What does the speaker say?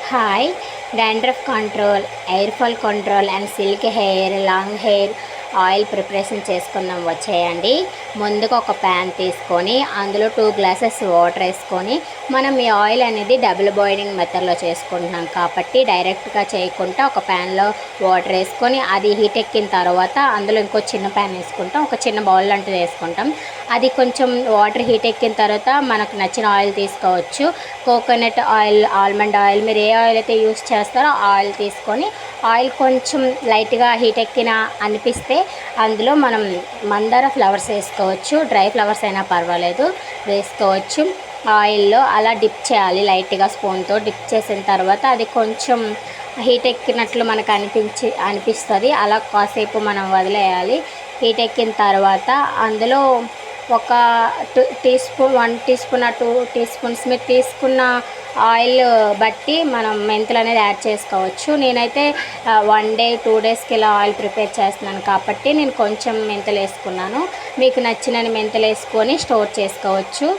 Hi, dandruff control, hair fall control and silk hair, long hair oil preparation చేసుకుందాం వచ్చేయండి. ముందుగా ఒక pan తీసుకొని అందులో 2 గ్లాసెస్ వాటర్ వేసుకొని మనం ఈ ఆయిల్ అనేది డబుల్ బాయిలింగ్ మెథడ్లో చేసుకుంటున్నాం కాబట్టి డైరెక్ట్గా చేయకుండా ఒక ప్యాన్లో వాటర్ వేసుకొని అది హీట్ ఎక్కిన తర్వాత అందులో ఇంకో చిన్న ప్యాన్ వేసుకుంటాం, ఒక చిన్న బౌల్ లాంటిది వేసుకుంటాం. అది కొంచెం వాటర్ హీట్ ఎక్కిన తర్వాత మనకు నచ్చిన ఆయిల్ తీసుకోవచ్చు. కోకోనట్ ఆయిల్, ఆల్మండ్ ఆయిల్, మీరు ఏ ఆయిల్ అయితే యూస్ చేస్తారో ఆయిల్ తీసుకొని ఆయిల్ కొంచెం లైట్గా హీట్ ఎక్కిన అనిపిస్తే అందులో మనం మందార ఫ్లవర్స్ వేసుకోవచ్చు. డ్రై ఫ్లవర్స్ అయినా పర్వాలేదు, వేసుకోవచ్చు. ఆయిల్లో అలా డిప్ చేయాలి, లైట్గా స్పూన్తో డిప్ చేసిన తర్వాత అది కొంచెం హీట్ ఎక్కినట్లు మనకు అనిపిస్తుంది. అలా కాసేపు మనం వదిలేయాలి. హీట్ ఎక్కిన తర్వాత అందులో ఒక 1 టీ స్పూన్ 2 టీ స్పూన్స్ మీరు తీసుకున్న ఆయిల్ బట్టి మనం మెంతులు అనేది యాడ్ చేసుకోవచ్చు. నేనైతే 1 డే 2 డేస్కి ఇలా ఆయిల్ ప్రిపేర్ చేస్తున్నాను కాబట్టి నేను కొంచెం మెంతులు వేసుకున్నాను. మీకు నచ్చినన్ని మెంతులు వేసుకొని స్టోర్ చేసుకోవచ్చు.